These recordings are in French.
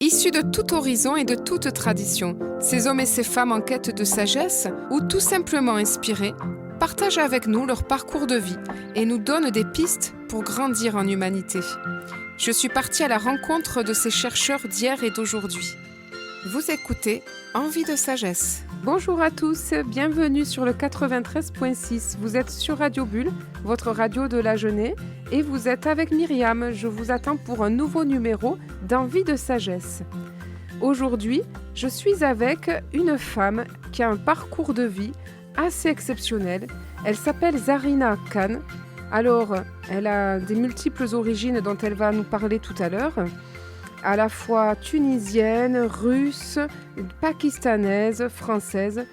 Issus de tout horizon et de toute tradition, ces hommes et ces femmes en quête de sagesse ou tout simplement inspirés partagent avec nous leur parcours de vie et nous donnent des pistes pour grandir en humanité. Je suis partie à la rencontre de ces chercheurs d'hier et d'aujourd'hui. Vous écoutez Envie de sagesse. Bonjour à tous, bienvenue sur le 93.6. Vous êtes sur Radio Bulle, votre radio de la Genée, et vous êtes avec Myriam. Je vous attends pour un nouveau numéro d'Envie de sagesse. Aujourd'hui, je suis avec une femme qui a un parcours de vie assez exceptionnel. Elle s'appelle Zarina Khan. Alors, elle a des multiples origines dont elle va nous parler tout à l'heure, à la fois tunisienne, russe, pakistanaise, française.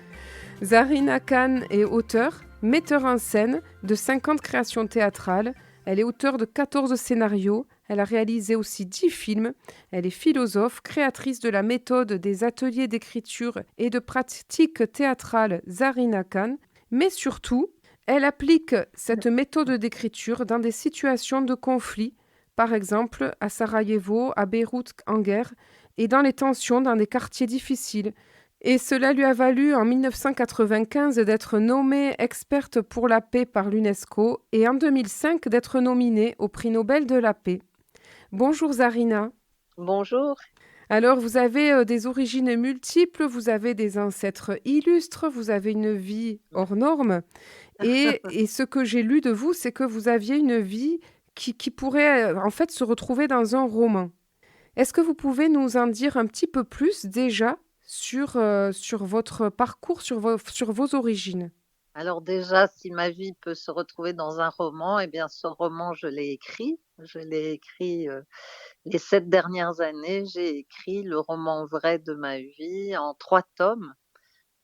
Zarina Khan est auteure, metteur en scène de 50 créations théâtrales. Elle est auteure de 14 scénarios. Elle a réalisé aussi 10 films. Elle est philosophe, créatrice de la méthode des ateliers d'écriture et de pratique théâtrale Zarina Khan. Mais surtout, elle applique cette méthode d'écriture dans des situations de conflit, par exemple à Sarajevo, à Beyrouth en guerre, et dans les tensions dans des quartiers difficiles. Et cela lui a valu en 1995 d'être nommée experte pour la paix par l'UNESCO et en 2005 d'être nominée au prix Nobel de la paix. Bonjour Zarina. Bonjour. Alors vous avez des origines multiples, vous avez des ancêtres illustres, vous avez une vie hors norme. Et ce que j'ai lu de vous, c'est que vous aviez une vie qui pourrait en fait se retrouver dans un roman. Est-ce que vous pouvez nous en dire un petit peu plus déjà sur votre parcours, sur vos origines? Alors déjà, si ma vie peut se retrouver dans un roman, eh bien ce roman, je l'ai écrit. Je l'ai écrit les 7 dernières années. J'ai écrit le roman vrai de ma vie en 3 tomes.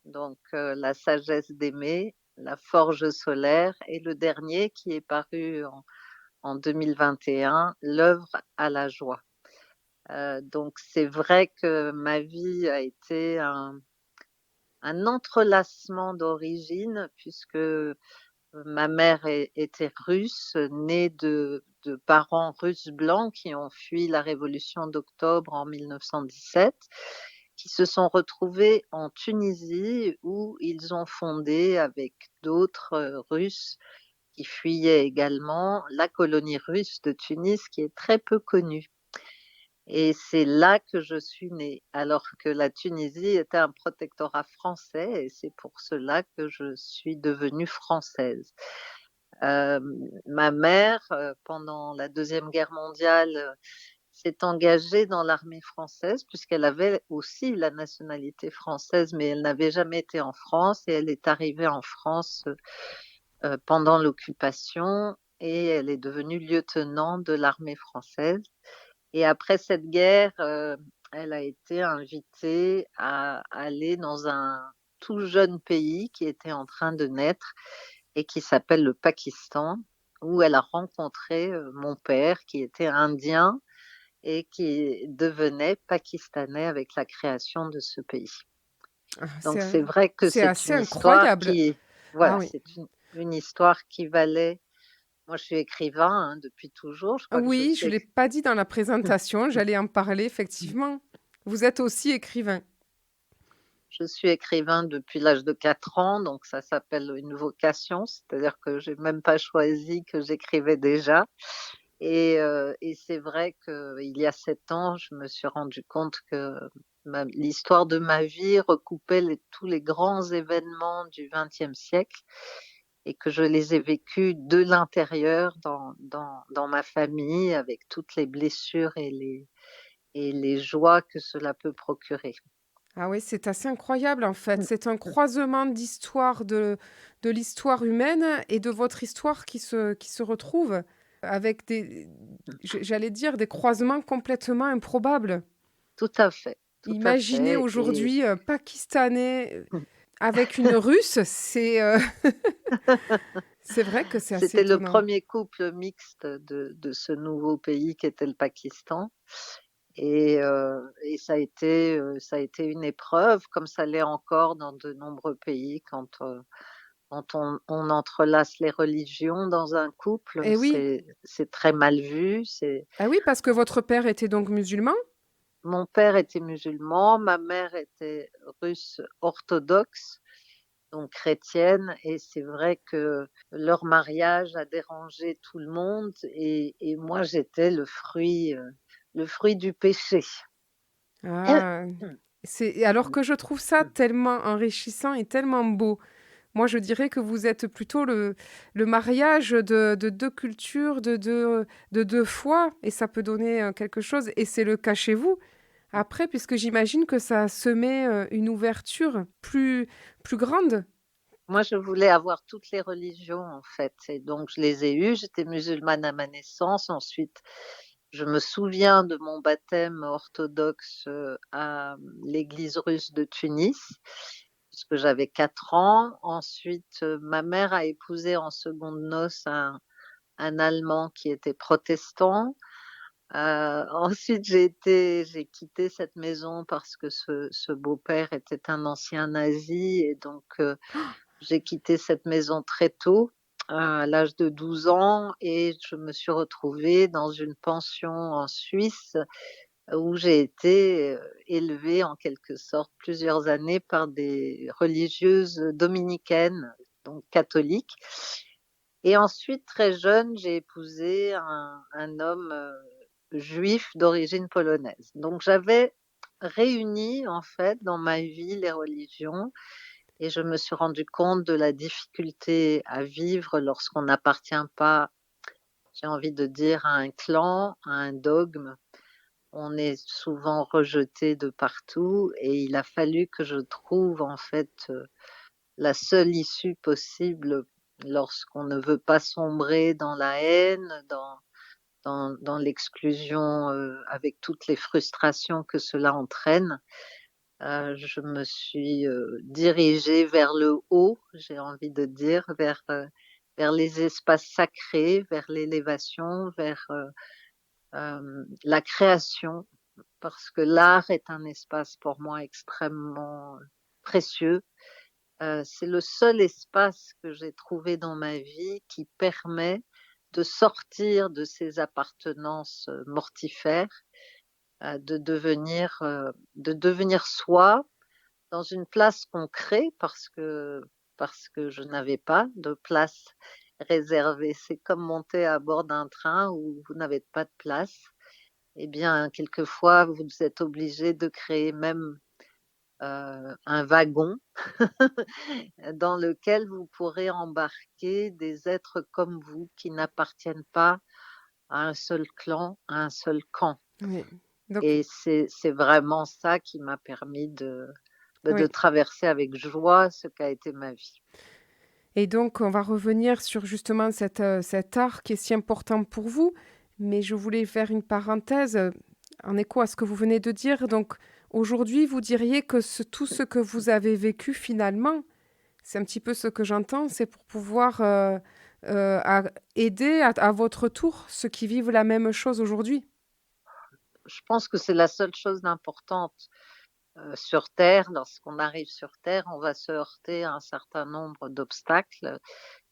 Donc La sagesse d'aimer, La forge solaire et le dernier qui est paru en 2021, L'œuvre à la joie. Donc c'est vrai que ma vie a été un entrelacement d'origines puisque ma mère était russe, née de parents russes blancs qui ont fui la révolution d'octobre en 1917, qui se sont retrouvés en Tunisie où ils ont fondé avec d'autres Russes qui fuyaient également la colonie russe de Tunis qui est très peu connue. Et c'est là que je suis née, alors que la Tunisie était un protectorat français et c'est pour cela que je suis devenue française. Ma mère, pendant la Deuxième Guerre mondiale, s'est engagée dans l'armée française puisqu'elle avait aussi la nationalité française, mais elle n'avait jamais été en France et elle est arrivée en France, pendant l'occupation et elle est devenue lieutenant de l'armée française. Et après cette guerre, elle a été invitée à aller dans un tout jeune pays qui était en train de naître et qui s'appelle le Pakistan, où elle a rencontré, mon père qui était indien et qui devenait pakistanais avec la création de ce pays. Ah, Donc c'est vrai que c'est c'est assez une histoire incroyable. qui Ah voilà, oui. c'est une histoire qui valait. Moi je suis écrivain, hein, depuis toujours. Je crois que je Oui, suis je ne l'ai pas dit dans la présentation, j'allais en parler effectivement. Vous êtes aussi écrivain. Je suis écrivain depuis l'âge de 4 ans, donc ça s'appelle une vocation, c'est-à-dire que j'ai même pas choisi que j'écrivais déjà et c'est vrai qu'il y a 7 ans, je me suis rendu compte que l'histoire de ma vie recoupait tous les grands événements du XXe siècle et que je les ai vécus de l'intérieur dans ma famille avec toutes les blessures et les joies que cela peut procurer. Ah oui, c'est assez incroyable en fait. C'est un croisement d'histoires de l'histoire humaine et de votre histoire qui se retrouvent avec j'allais dire, des croisements complètement improbables. Tout à fait, tout à Imaginez fait et aujourd'hui un Pakistanais avec une Russe, c'est vrai que c'est assez c'était le étonnant. premier couple mixte de ce nouveau pays qu'était le Pakistan et ça a été une épreuve comme ça l'est encore dans de nombreux pays quand on entrelace les religions dans un couple, Et oui, c'est très mal vu, ah oui, parce que votre père était donc musulman? Mon père était musulman, ma mère était russe orthodoxe, donc chrétienne, et c'est vrai que leur mariage a dérangé tout le monde, et moi j'étais le fruit du péché. Ah, c'est alors que je trouve ça tellement enrichissant et tellement beau. Moi, je dirais que vous êtes plutôt le mariage de 2 cultures, de 2 foi et ça peut donner, quelque chose et c'est le cas chez vous. Après, puisque j'imagine que ça a semé, une ouverture plus grande? Moi, je voulais avoir toutes les religions, en fait, et donc je les ai eues. J'étais musulmane à ma naissance. Ensuite, je me souviens de mon baptême orthodoxe, à l'église russe de Tunis, puisque j'avais 4 ans. Ensuite, ma mère a épousé en secondes noces un Allemand qui était protestant. Ensuite, j'ai quitté cette maison parce que ce beau-père était un ancien nazi, et donc j'ai quitté cette maison très tôt, à l'âge de 12 ans, et je me suis retrouvée dans une pension en Suisse où j'ai été, élevée en quelque sorte plusieurs années par des religieuses dominicaines, donc catholiques. Et ensuite, très jeune, j'ai épousé un homme, juif d'origine polonaise. Donc j'avais réuni en fait dans ma vie les religions, et je me suis rendu compte de la difficulté à vivre lorsqu'on n'appartient pas, j'ai envie de dire, à un clan, à un dogme. On est souvent rejeté de partout, et il a fallu que je trouve en fait, la seule issue possible lorsqu'on ne veut pas sombrer dans la haine, dans l'exclusion, avec toutes les frustrations que cela entraîne. Je me suis, dirigée vers le haut, j'ai envie de dire, vers les espaces sacrés, vers l'élévation, vers, la création, parce que l'art est un espace pour moi extrêmement précieux. C'est le seul espace que j'ai trouvé dans ma vie qui permet de sortir de ces appartenances, mortifères, de devenir soi dans une place qu'on crée, parce que je n'avais pas de place réservée. C'est comme monter à bord d'un train où vous n'avez pas de place. Eh bien, quelquefois, vous êtes obligé de créer même, un wagon dans lequel vous pourrez embarquer des êtres comme vous qui n'appartiennent pas à un seul clan, à un seul camp. Oui. Donc Et c'est vraiment ça qui m'a permis de oui. traverser avec joie ce qu'a été ma vie. Et donc on va revenir sur justement cet art qui est si important pour vous, mais je voulais faire une parenthèse, en écho à ce que vous venez de dire. Donc aujourd'hui, vous diriez que tout ce que vous avez vécu finalement, c'est un petit peu ce que j'entends, c'est pour pouvoir, aider à votre tour ceux qui vivent la même chose aujourd'hui? Je pense que c'est la seule chose d'importante, sur terre. Lorsqu'on arrive sur terre, on va se heurter à un certain nombre d'obstacles,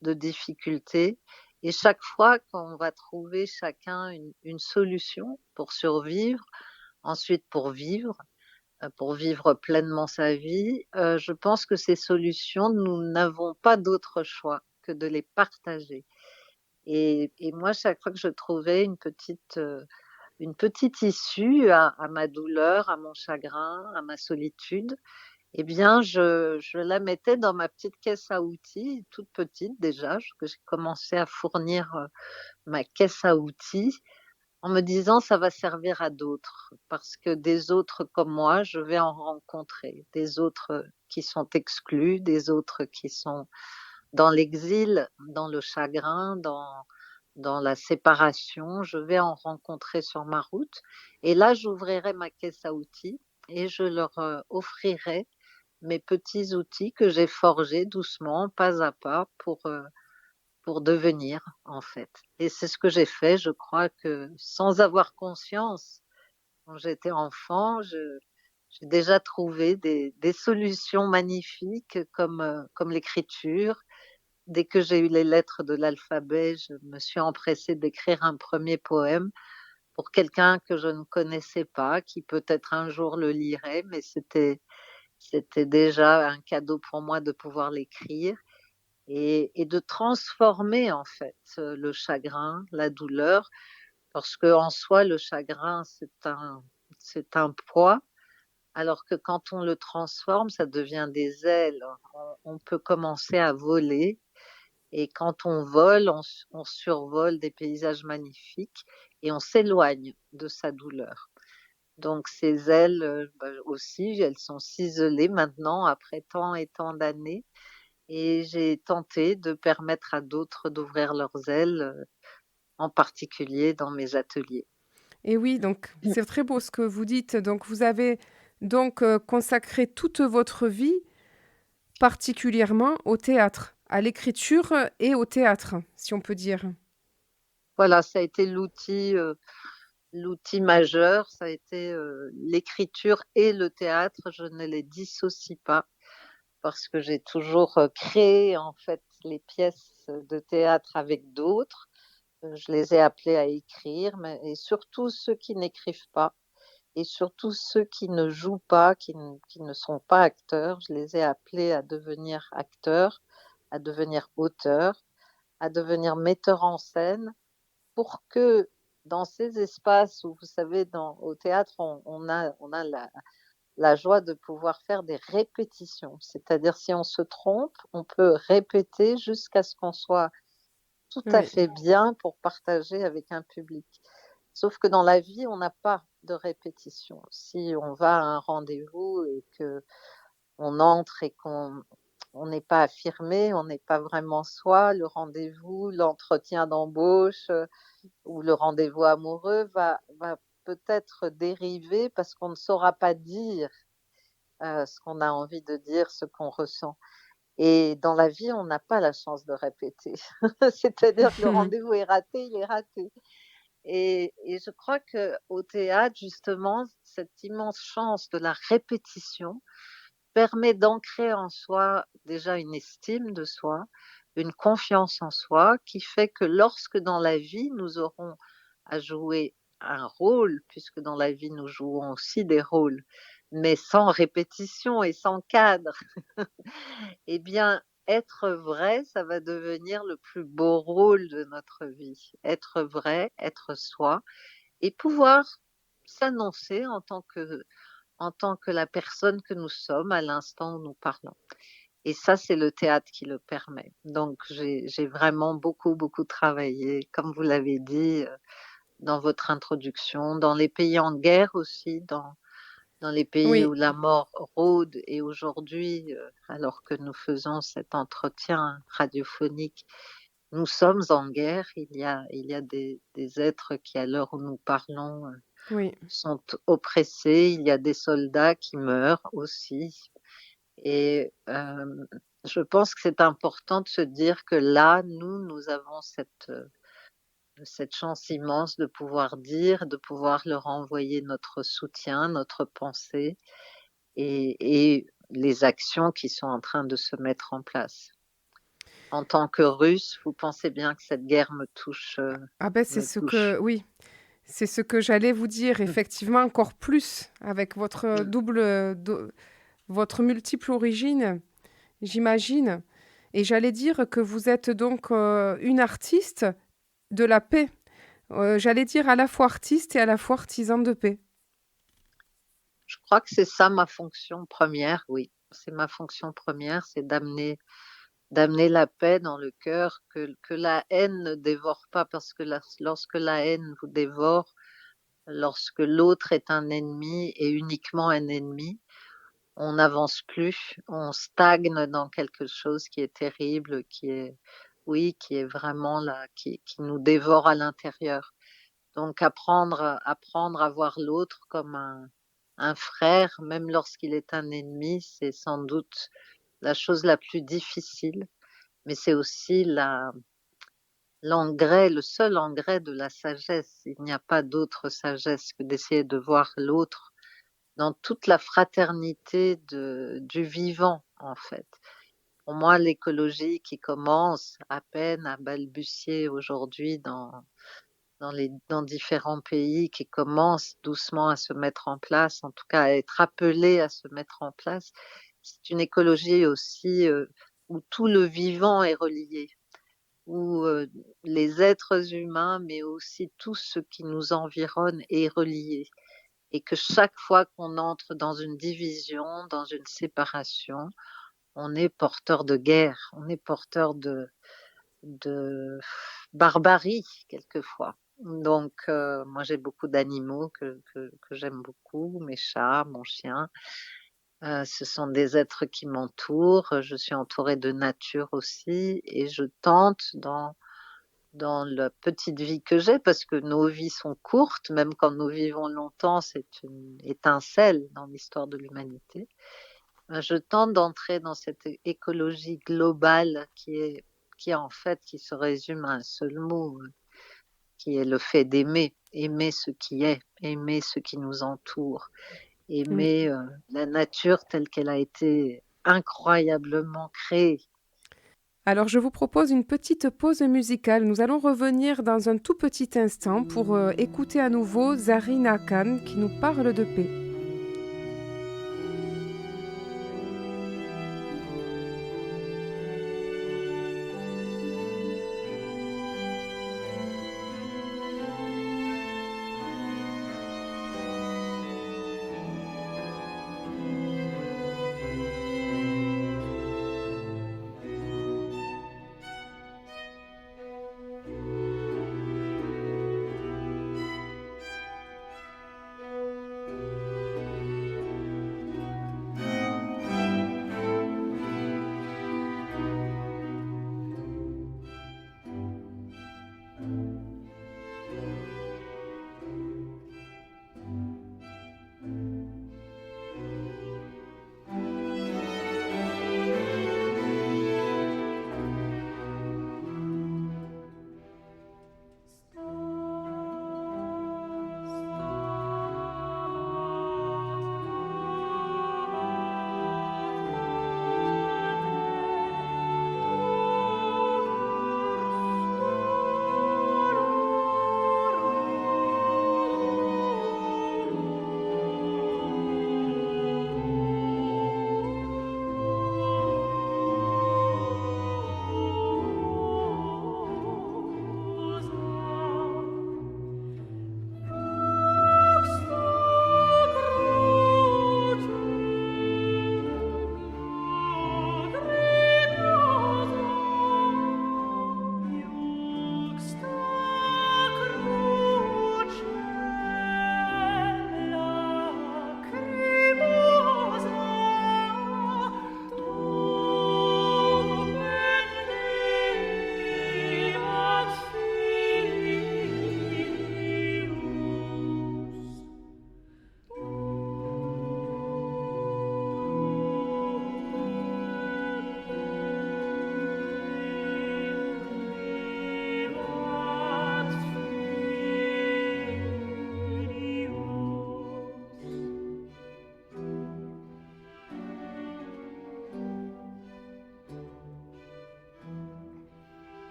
de difficultés, et chaque fois qu'on va trouver chacun une solution pour survivre, ensuite pour vivre pleinement sa vie, je pense que ces solutions, nous n'avons pas d'autre choix que de les partager. Et moi, chaque fois que je trouvais une petite issue à ma douleur, à mon chagrin, à ma solitude, eh bien, je la mettais dans ma petite caisse à outils, toute petite déjà, que j'ai commencé à fournir, ma caisse à outils, en me disant: «Ça va servir à d'autres», parce que des autres comme moi, je vais en rencontrer. Des autres, qui sont exclus, des autres qui sont dans l'exil, dans le chagrin, dans la séparation. Je vais en rencontrer sur ma route, et là, j'ouvrirai ma caisse à outils et je leur, offrirai mes petits outils que j'ai forgés doucement, pas à pas, pour devenir, en fait. Et c'est ce que j'ai fait. Je crois que sans avoir conscience, quand j'étais enfant, j'ai déjà trouvé des solutions magnifiques comme l'écriture. Dès que j'ai eu les lettres de l'alphabet, je me suis empressée d'écrire un premier poème pour quelqu'un que je ne connaissais pas, qui peut-être un jour le lirait, mais c'était déjà un cadeau pour moi de pouvoir l'écrire et de transformer en fait le chagrin, la douleur, parce que en soi, le chagrin, c'est un poids, alors que quand on le transforme, ça devient des ailes. On peut commencer à voler et quand on vole, on survole des paysages magnifiques et on s'éloigne de sa douleur. Donc ces ailes aussi, elles sont ciselées maintenant après tant et tant d'années et j'ai tenté de permettre à d'autres d'ouvrir leurs ailes, en particulier dans mes ateliers. Et oui, donc c'est très beau ce que vous dites. Donc vous avez donc consacré toute votre vie particulièrement au théâtre, à l'écriture et au théâtre, si on peut dire. Voilà, ça a été l'outil majeur, ça a été l'écriture et le théâtre, je ne les dissocie pas parce que j'ai toujours créé en fait les pièces de théâtre avec d'autres. Je les ai appelés à écrire, mais, et surtout ceux qui n'écrivent pas, et surtout ceux qui ne jouent pas, qui ne sont pas acteurs, je les ai appelés à devenir acteurs, à devenir auteurs, à devenir metteurs en scène, pour que dans ces espaces où, vous savez, au théâtre, on a la joie de pouvoir faire des répétitions. C'est-à-dire, si on se trompe, on peut répéter jusqu'à ce qu'on soit tout à Oui, fait bien pour partager avec un public. Sauf que dans la vie, on n'a pas de répétition. Si on va à un rendez-vous et que on entre et qu'on n'est pas affirmé, on n'est pas vraiment soi, le rendez-vous, l'entretien d'embauche ou le rendez-vous amoureux va peut-être dériver parce qu'on ne saura pas dire ce qu'on a envie de dire, ce qu'on ressent. Et dans la vie, on n'a pas la chance de répéter. C'est-à-dire que le rendez-vous est raté, il est raté. Et je crois qu'au théâtre, justement, cette immense chance de la répétition permet d'ancrer en soi déjà une estime de soi, une confiance en soi, qui fait que lorsque dans la vie, nous aurons à jouer un rôle, puisque dans la vie, nous jouons aussi des rôles, mais sans répétition et sans cadre, eh bien, être vrai, ça va devenir le plus beau rôle de notre vie. Être vrai, être soi et pouvoir s'annoncer en tant que la personne que nous sommes à l'instant où nous parlons. Et ça, c'est le théâtre qui le permet. Donc, j'ai vraiment beaucoup, beaucoup travaillé, comme vous l'avez dit dans votre introduction, dans les pays en guerre aussi, dans les pays oui, où la mort rôde. Et aujourd'hui, alors que nous faisons cet entretien radiophonique, nous sommes en guerre. Il y a des êtres qui, à l'heure où nous parlons, oui. sont oppressés. Il y a des soldats qui meurent aussi. Et je pense que c'est important de se dire que là, nous avons cette chance immense de pouvoir dire, de pouvoir leur envoyer notre soutien, notre pensée et les actions qui sont en train de se mettre en place. En tant que Russe, vous pensez bien que cette guerre me touche, Ah ben c'est me ce touche. que oui, c'est ce que j'allais vous dire, effectivement, encore plus avec votre Mmh. votre multiple origine, j'imagine. Et j'allais dire que vous êtes donc une artiste de la paix. J'allais dire à la fois artiste et à la fois artisan de paix. Je crois que c'est ça ma fonction première, oui. C'est ma fonction première, c'est d'amener la paix dans le cœur, que la haine ne dévore pas, parce que lorsque la haine vous dévore, lorsque l'autre est un ennemi et uniquement un ennemi, on n'avance plus, on stagne dans quelque chose qui est terrible, oui, qui est vraiment là, qui nous dévore à l'intérieur. Donc apprendre à voir l'autre comme un frère, même lorsqu'il est un ennemi, c'est sans doute la chose la plus difficile, mais c'est aussi l'engrais, le seul engrais de la sagesse. Il n'y a pas d'autre sagesse que d'essayer de voir l'autre dans toute la fraternité du vivant, en fait. Pour moi, l'écologie qui commence à peine à balbutier aujourd'hui dans différents pays qui commencent doucement à se mettre en place, en tout cas à être appelés à se mettre en place. C'est une écologie aussi, où tout le vivant est relié, où, les êtres humains, mais aussi tout ce qui nous environne est relié et que chaque fois qu'on entre dans une division, dans une séparation, on est porteur de guerre, on est porteur de barbarie quelquefois. Donc, moi j'ai beaucoup d'animaux que j'aime beaucoup, mes chats, mon chien. Ce sont des êtres qui m'entourent. Je suis entourée de nature aussi et je tente dans la petite vie que j'ai, parce que nos vies sont courtes, même quand nous vivons longtemps, c'est une étincelle dans l'histoire de l'humanité. Je tente d'entrer dans cette écologie globale qui est en fait, qui se résume à un seul mot, qui est le fait d'aimer, aimer ce qui est, aimer ce qui nous entoure, Oui. aimer, la nature telle qu'elle a été incroyablement créée. Alors je vous propose une petite pause musicale. Nous allons revenir dans un tout petit instant pour écouter à nouveau Zarina Khan qui nous parle de paix.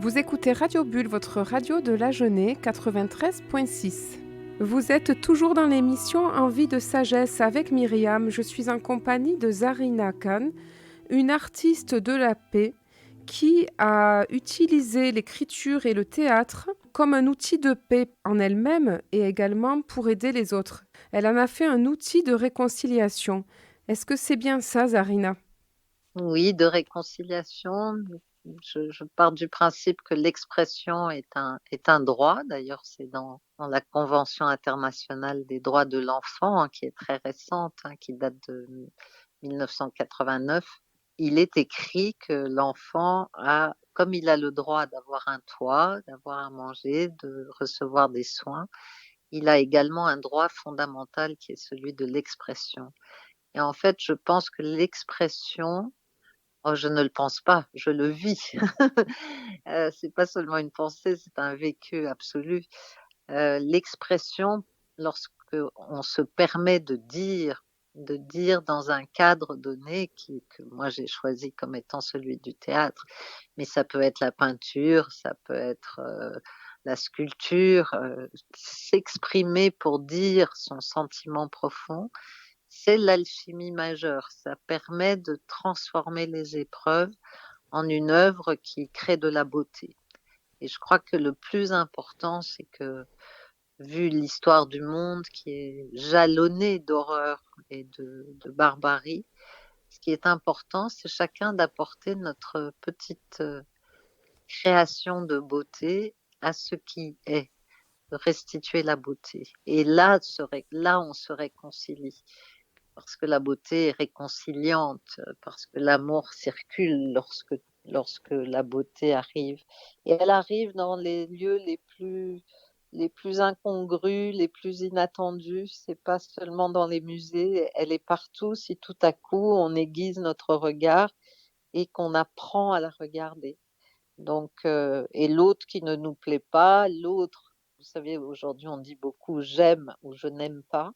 Vous écoutez Radio Bulle, votre radio de la Genée, 93.6. Vous êtes toujours dans l'émission Envie de sagesse avec Myriam. Je suis en compagnie de Zarina Khan, une artiste de la paix qui a utilisé l'écriture et le théâtre comme un outil de paix en elle-même et également pour aider les autres. Elle en a fait un outil de réconciliation. Est-ce que c'est bien ça, Zarina ? Oui, de réconciliation. Je pars du principe que l'expression est un droit. D'ailleurs, c'est dans la Convention internationale des droits de l'enfant, qui est très récente, qui date de 1989. Il est écrit que l'enfant a, comme il a le droit d'avoir un toit, d'avoir à manger, de recevoir des soins, il a également un droit fondamental qui est celui de l'expression. Et en fait, je pense que l'expression, oh, je ne le pense pas, je le vis. C'est pas seulement une pensée, c'est un vécu absolu. L'expression, lorsque on se permet de dire dans un cadre donné que moi j'ai choisi comme étant celui du théâtre, mais ça peut être la peinture, ça peut être la sculpture, s'exprimer pour dire son sentiment profond, c'est l'alchimie majeure. Ça permet de transformer les épreuves en une œuvre qui crée de la beauté. Et je crois que le plus important, c'est que, vu l'histoire du monde qui est jalonnée d'horreur et de barbarie, ce qui est important, c'est chacun d'apporter notre petite création de beauté à ce qui est, de restituer la beauté. Et là, on se réconcilie. Parce que la beauté est réconciliante, parce que l'amour circule lorsque la beauté arrive. Et elle arrive dans les lieux les plus incongrus, les plus inattendus. C'est pas seulement dans les musées, elle est partout si tout à coup on aiguise notre regard et qu'on apprend à la regarder. Donc, et l'autre qui ne nous plaît pas, l'autre, vous savez, aujourd'hui on dit beaucoup j'aime ou je n'aime pas.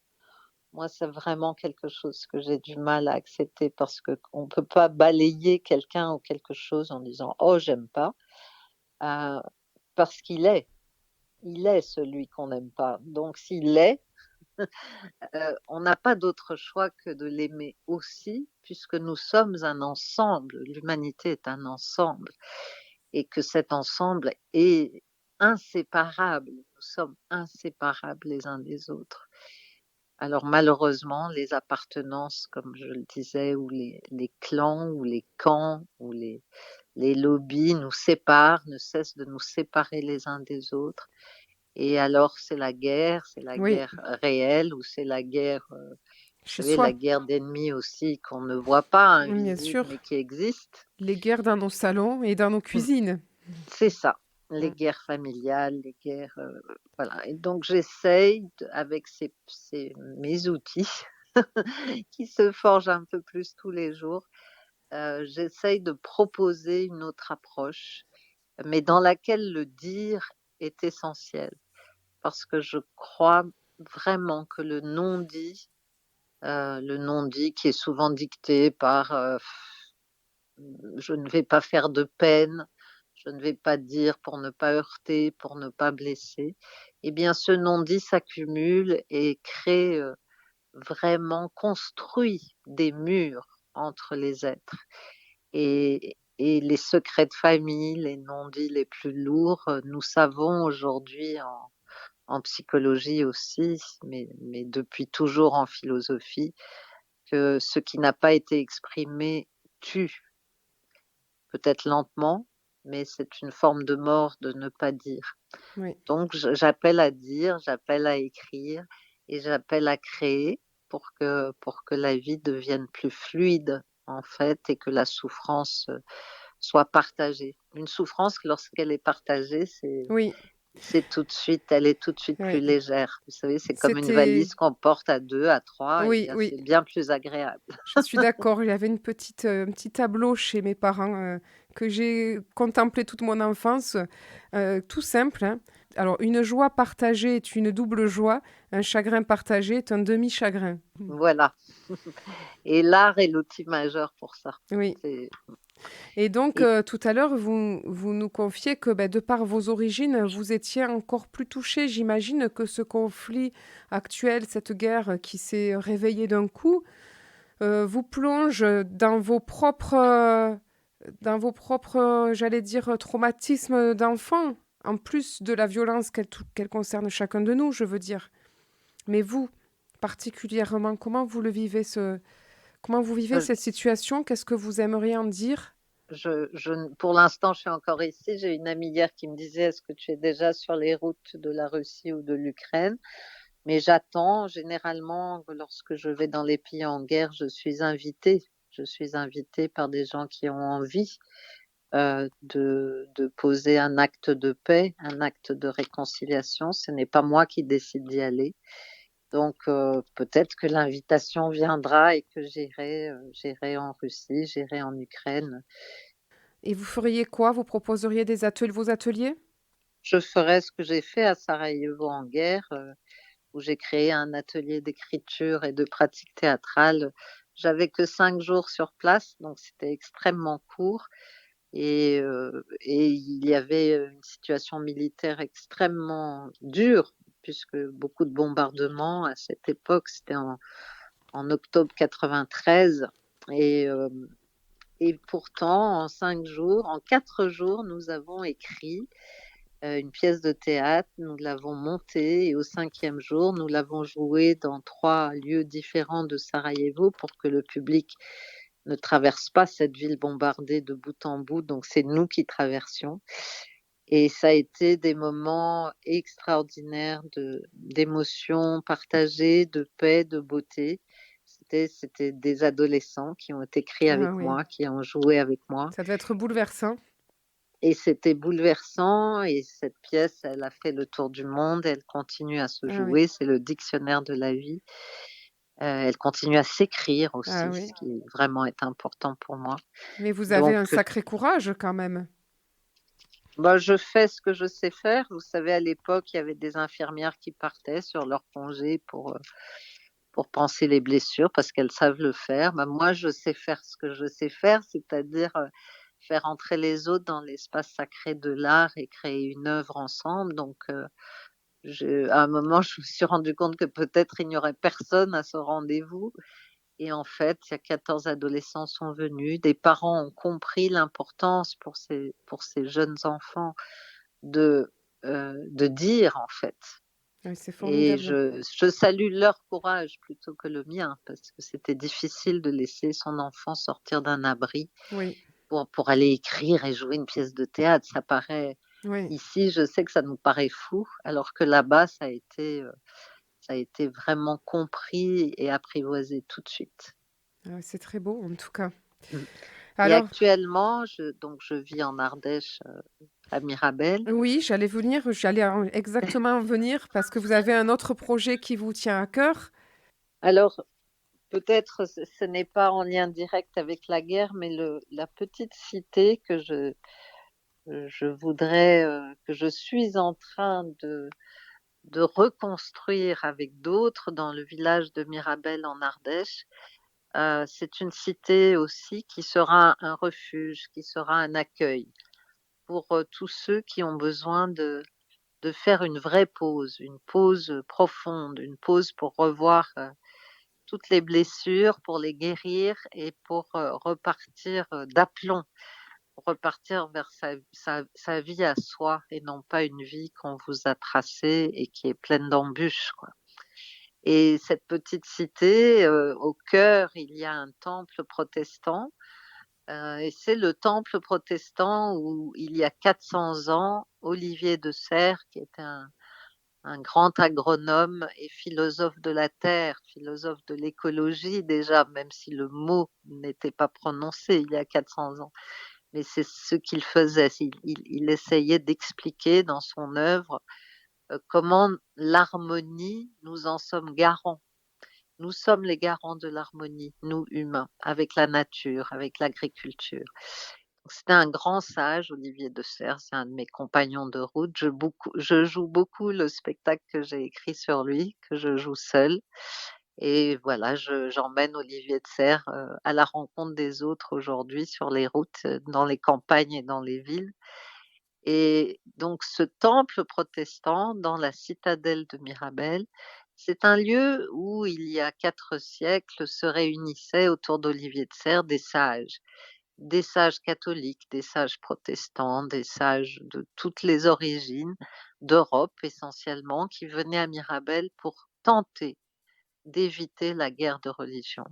Moi, c'est vraiment quelque chose que j'ai du mal à accepter parce qu'on ne peut pas balayer quelqu'un ou quelque chose en disant oh, j'aime pas, euh, parce il est celui qu'on n'aime pas. Donc, s'il est, on n'a pas d'autre choix que de l'aimer aussi, puisque nous sommes un ensemble. L'humanité est un ensemble et que cet ensemble est inséparable. Nous sommes inséparables les uns des autres. Alors malheureusement, les appartenances, comme je le disais, ou les clans, ou les camps, ou les lobbies nous séparent, ne cessent de nous séparer les uns des autres. Et alors c'est la guerre Oui, réelle, ou c'est la guerre, vous chez savez, la soi, guerre d'ennemis aussi qu'on ne voit pas, bien invisible, sûr. mais qui existe. Les guerres dans nos salons et dans nos cuisines. C'est ça, les Mm. guerres familiales, les guerres, voilà. Et donc j'essaye, avec mes outils, qui se forgent un peu plus tous les jours, j'essaye de proposer une autre approche, mais dans laquelle le dire est essentiel. Parce que je crois vraiment que le non-dit qui est souvent dicté par je ne vais pas faire de peine, je ne vais pas dire pour ne pas heurter, pour ne pas blesser, eh bien ce non-dit s'accumule et crée, vraiment construit des murs entre les êtres. Et les secrets de famille, les non-dits les plus lourds, nous savons aujourd'hui en psychologie aussi, mais depuis toujours en philosophie, que ce qui n'a pas été exprimé tue, peut-être lentement, mais c'est une forme de mort de ne pas dire. Oui. Donc j'appelle à dire, j'appelle à écrire et j'appelle à créer pour que la vie devienne plus fluide en fait et que la souffrance soit partagée. Une souffrance, lorsqu'elle est partagée, Oui, elle est tout de suite plus oui. légère. Vous savez, c'est comme une C'était... valise qu'on porte à 2, à 3, et Oui, bien oui, c'est bien plus agréable. je suis d'accord. Il y avait un petit tableau chez mes parents que j'ai contemplé toute mon enfance, tout simple, hein. Alors, une joie partagée est une double joie, un chagrin partagé est un demi-chagrin. Voilà. Et l'art est l'outil majeur pour ça. Oui. C'est Et donc, Et tout à l'heure, vous nous confiez que, de par vos origines, vous étiez encore plus touchés. J'imagine que ce conflit actuel, cette guerre qui s'est réveillée d'un coup, vous plonge dans vos propres, j'allais dire, traumatismes d'enfant, en plus de la violence qu'elle concerne chacun de nous, je veux dire. Mais vous, particulièrement, comment vous vivez je cette situation? Qu'est-ce que vous aimeriez en dire? je n pour l'instant, je suis encore ici. J'ai une amie hier qui me disait: «Est-ce que tu es déjà sur les routes de la Russie ou de l'Ukraine?» Mais j'attends. Généralement, lorsque je vais dans les pays en guerre, je suis invitée. Je suis invitée par des gens qui ont envie, de poser un acte de paix, un acte de réconciliation. Ce n'est pas moi qui décide d'y aller. Donc peut-être que l'invitation viendra et que j'irai en Russie, j'irai en Ukraine. Et vous feriez quoi? Vous proposeriez vos ateliers? Je ferai ce que j'ai fait à Sarajevo en guerre, où j'ai créé un atelier d'écriture et de pratique théâtrale. J'avais que 5 jours sur place, donc c'était extrêmement court et il y avait, une situation militaire extrêmement dure puisque beaucoup de bombardements à cette époque, c'était en octobre 93 et hem et pourtant en 4 jours, nous avons écrit une pièce de théâtre, nous l'avons montée et au 5e jour, nous l'avons jouée dans 3 lieux différents de Sarajevo pour que le public ne traverse pas cette ville bombardée de bout en bout, donc c'est nous qui traversions et ça a été des moments extraordinaires d'émotions partagées, de paix, de beauté. C'était des adolescents qui ont écrit Ah avec oui, moi, qui ont joué avec moi. ça devait être bouleversant. Et c'était bouleversant et cette pièce, elle a fait le tour du monde, elle continue à se Ah oui, jouer, c'est le dictionnaire de la vie. Elle continue à s'écrire ah aussi, ce oui. qui vraiment est important pour moi. Mais vous avez Donc, un sacré courage quand même. bah, je fais ce que je sais faire. Vous savez, à l'époque, il y avait des infirmières qui partaient sur leur congé pour panser les blessures parce qu'elles savent le faire. Bah, moi, je sais faire ce que je sais faire, c'est-à-dire, faire entrer les autres dans l'espace sacré de l'art et créer une œuvre ensemble. Donc, à un moment, je me suis rendu compte que peut-être il n'y aurait personne à ce rendez-vous et en fait, il y a 14 adolescents sont venus. Des parents ont compris l'importance pour ces jeunes enfants de dire, en fait Oui, c'est et formidable. je salue leur courage plutôt que le mien parce que c'était difficile de laisser son enfant sortir d'un abri Oui, pour aller écrire et jouer une pièce de théâtre. Ça paraît oui. ici, je sais que ça nous paraît fou alors que là-bas, ça a été vraiment compris et apprivoisé tout de suite. Ah, c'est très beau en tout cas. Mmh et Alors actuellement, je vis en Ardèche, à Mirabel. oui, exactement en venir parce que vous avez un autre projet qui vous tient à cœur. Alors peut-être ce n'est pas en lien direct avec la guerre, mais le la petite cité je voudrais, que je suis en train de reconstruire avec d'autres dans le village de Mirabel en Ardèche. C'est une cité aussi qui sera un refuge, qui sera un accueil pour, tous ceux qui ont besoin de faire une pause, profonde, une pause pour revoir, toutes les blessures, pour les guérir et pour, repartir, d'aplomb, repartir vers sa vie à soi et non pas une vie qu'on vous a tracée et qui est pleine d'embûches, quoi. Et cette petite cité, au cœur, il y a un temple protestant, et c'est le temple protestant où il y a 400 ans, Olivier de Serres, qui était un grand agronome et philosophe de la terre, philosophe de l'écologie déjà, même si le mot n'était pas prononcé il y a 400 ans. Mais c'est ce qu'il faisait, il essayait d'expliquer dans son œuvre, comment l'harmonie, nous en sommes garants. Nous sommes les garants de l'harmonie, nous humains, avec la nature, avec l'agriculture. C'était un grand sage, Olivier de Serres, c'est un de mes compagnons de route. Je joue beaucoup le spectacle que j'ai écrit sur lui, que je joue seule Et voilà, j'emmène Olivier de Serres, à la rencontre des autres aujourd'hui sur les routes, dans les campagnes et dans les villes. Et donc ce temple protestant dans la citadelle de Mirabel, c'est un lieu où il y a 4 siècles se réunissaient autour d'Olivier de Serres des sages catholiques, des sages protestants, des sages de toutes les origines, d'Europe essentiellement, qui venaient à Mirabel pour tenter d'éviter la guerre de religion.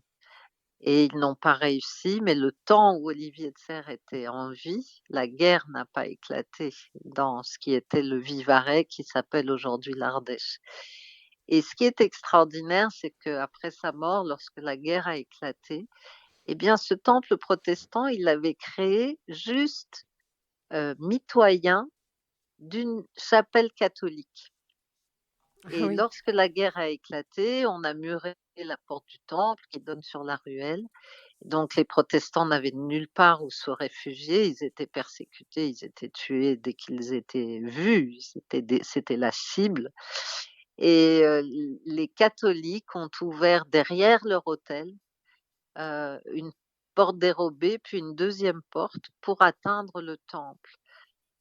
Et ils n'ont pas réussi, mais le temps où Olivier de Serres était en vie, la guerre n'a pas éclaté dans ce qui était le Vivarais, qui s'appelle aujourd'hui l'Ardèche. Et ce qui est extraordinaire, c'est qu'après sa mort, lorsque la guerre a éclaté, eh bien, ce temple protestant, il l'avait créé juste mitoyen d'une chapelle catholique. Ah Et oui, lorsque la guerre a éclaté, on a muré la porte du temple qui donne sur la ruelle. Donc les protestants n'avaient nulle part où se réfugier, ils étaient persécutés, ils étaient tués dès qu'ils étaient vus, c'était la cible. Et les catholiques ont ouvert derrière leur autel, une porte dérobée, puis une deuxième porte pour atteindre le temple.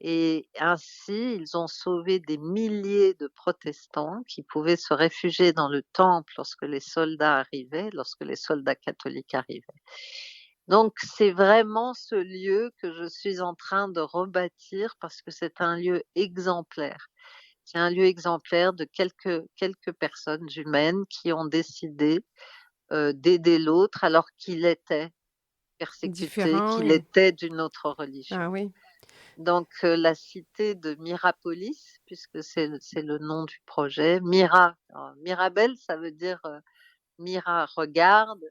Et ainsi, ils ont sauvé des milliers de protestants qui pouvaient se réfugier dans le temple lorsque les soldats catholiques arrivaient. Donc c'est vraiment ce lieu que je suis en train de rebâtir parce que c'est un lieu exemplaire. C'est un lieu exemplaire de quelques personnes humaines qui ont décidé, d'aider l'autre alors qu'il était persécuté, différent qu'il et était d'une autre ah religion. oui, Donc, la cité de Mirapolis, puisque c'est le nom du projet. Mira, alors Mirabel, ça veut dire, Mira regarde,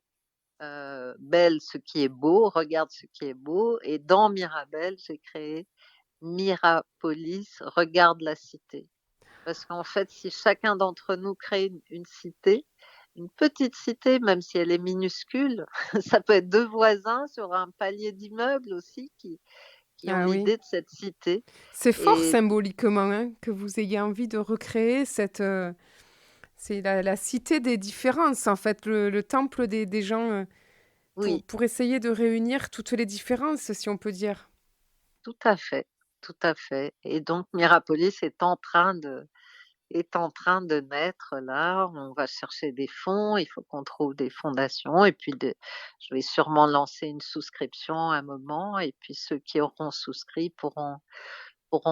belle ce qui est beau, regarde ce qui est beau et dans Mirabel, j'ai créé Mirapolis, regarde la cité. Parce qu'en fait, si chacun d'entre nous crée une cité, une petite cité, même si elle est minuscule, ça peut être 2 voisins sur un palier d'immeubles aussi qui ont ah oui. l'idée de cette cité. C'est fort Et symboliquement, hein, que vous ayez envie de recréer cette, c'est la cité des différences, en fait, le temple des gens, oui, pour essayer de réunir toutes les différences, si on peut dire. tout à fait, tout à fait. Et donc Mirapolis est en train de naître là. On va chercher des fonds, il faut qu'on trouve des fondations et puis je vais sûrement lancer une souscription à un moment et puis ceux qui auront souscrit pourront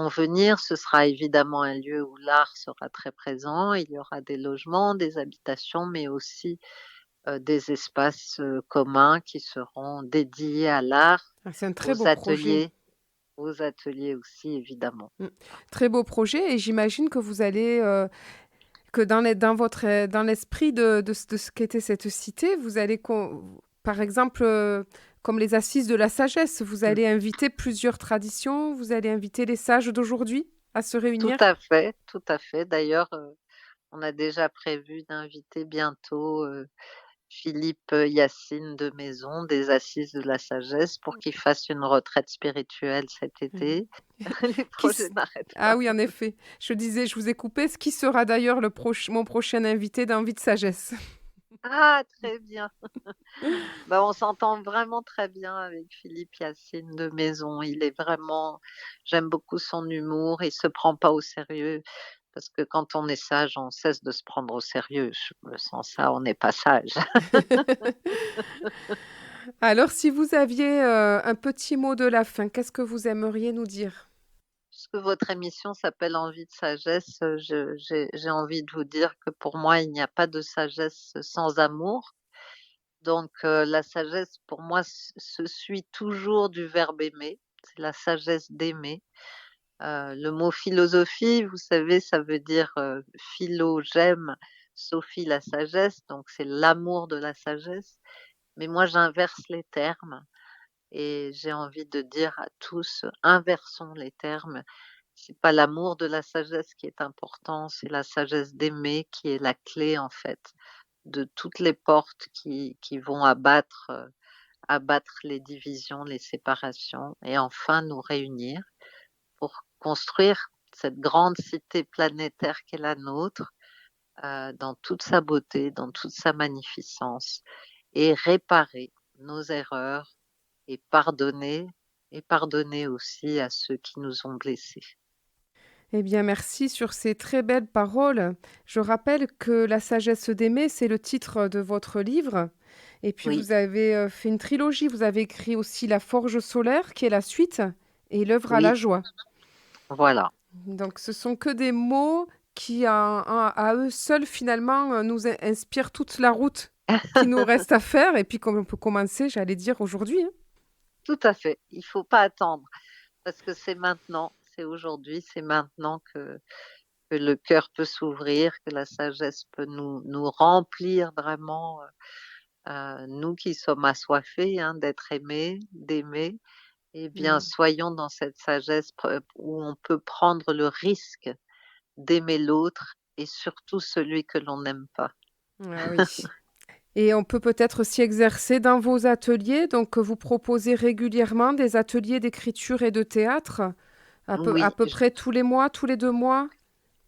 venir. Ce sera évidemment un lieu où l'art sera très présent. Il y aura des logements, des habitations, mais aussi, des espaces, communs qui seront dédiés à l'art, Ah, c'est un très aux beau projet. ateliers aux ateliers aussi évidemment. Mmh. Très beau projet et j'imagine que vous allez, que dans votre, dans l'esprit de ce qu'était cette cité, vous allez par exemple, comme les assises de la sagesse, vous Mmh. allez inviter plusieurs traditions, vous allez inviter les sages d'aujourd'hui à se Tout réunir? à fait, tout à fait. D'ailleurs, on a déjà prévu d'inviter bientôt, Philippe, Yacine de Maison des Assises de la Sagesse pour qu'il fasse une retraite spirituelle cet Mmh. été. Les Qui projets s n'arrêtent Ah pas. oui, en effet. Je disais, je vous ai coupé, ce qui sera d'ailleurs mon prochain invité d'Envie de sagesse. Ah très bien. Bah, on s'entend vraiment très bien avec Philippe Yacine de Maison. J'aime beaucoup son humour, il se prend pas au sérieux parce que quand on est sage, on cesse de se prendre au sérieux. Sans ça, on n'est pas sage. Alors, si vous aviez, un petit mot de la fin, qu'est-ce que vous aimeriez nous dire? Puisque votre émission s'appelle Envie de sagesse, j'ai envie de vous dire que pour moi, il n'y a pas de sagesse sans amour. Donc, la sagesse pour moi se suit toujours du verbe aimer. C'est la sagesse d'aimer. Le mot philosophie, vous savez, ça veut dire, philo, j'aime, sophie, la sagesse, donc c'est l'amour de la sagesse. Mais moi, j'inverse les termes et j'ai envie de dire à tous, inversons les termes. C'est pas l'amour de la sagesse qui est important, c'est la sagesse d'aimer qui est la clé, en fait, de toutes les portes qui vont abattre les divisions, les séparations et enfin nous réunir pour construire cette grande cité planétaire qu'est la nôtre, dans toute sa beauté, dans toute sa magnificence et réparer nos erreurs et pardonner aussi à ceux qui nous ont blessés. Eh bien, merci sur ces très belles paroles. Je rappelle que La sagesse d'aimer, c'est le titre de votre livre. Et puis, Oui, vous avez fait une trilogie. Vous avez écrit aussi La Forge solaire, qui est la suite, et L'œuvre à la oui, joie. voilà, Donc, ce sont que des mots qui, à eux seuls, finalement, nous inspirent toute la route qui nous reste à faire. Et puis, comme on peut commencer, j'allais dire aujourd'hui, hein. tout à fait. Il faut pas attendre parce que c'est maintenant, c'est aujourd'hui, c'est maintenant que le cœur peut s'ouvrir, que la sagesse peut nous remplir vraiment, nous qui sommes assoiffés, hein, d'être aimés, d'aimer. Eh bien, Mm. soyons dans cette sagesse où on peut prendre le risque d'aimer l'autre et surtout celui que l'on n'aime pas. Ah oui. Et on peut peut-être aussi exercer dans vos ateliers. Donc, vous proposez régulièrement des ateliers d'écriture et de théâtre, à Oui, peu près tous les mois, tous les 2 mois.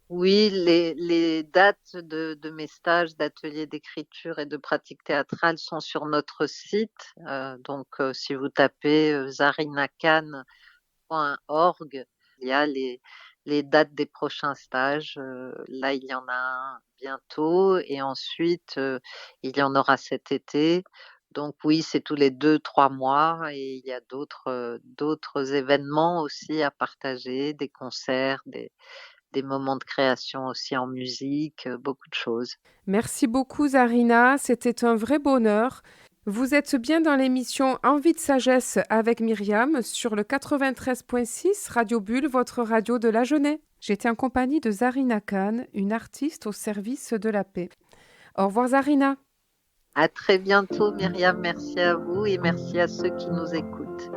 oui, les dates de mes stages d'ateliers d'écriture et de pratique théâtrale sont sur notre site. Donc, si vous tapez zarinacan.org, il y a les dates des prochains stages. Là, il y en a un bientôt et ensuite, il y en aura cet été. Donc oui, c'est tous les 2, 3 mois et il y a d'autres événements aussi à partager, des concerts, des moments de création aussi en musique, beaucoup de choses. Merci beaucoup, Zarina. C'était un vrai bonheur. Vous êtes bien dans l'émission Envie de sagesse avec Myriam sur le 93.6 Radio Bulle, votre radio de la Genève. J'étais en compagnie de Zarina Khan, une artiste au service de la paix. Au revoir, Zarina. À très bientôt Myriam, merci à vous et merci à ceux qui nous écoutent.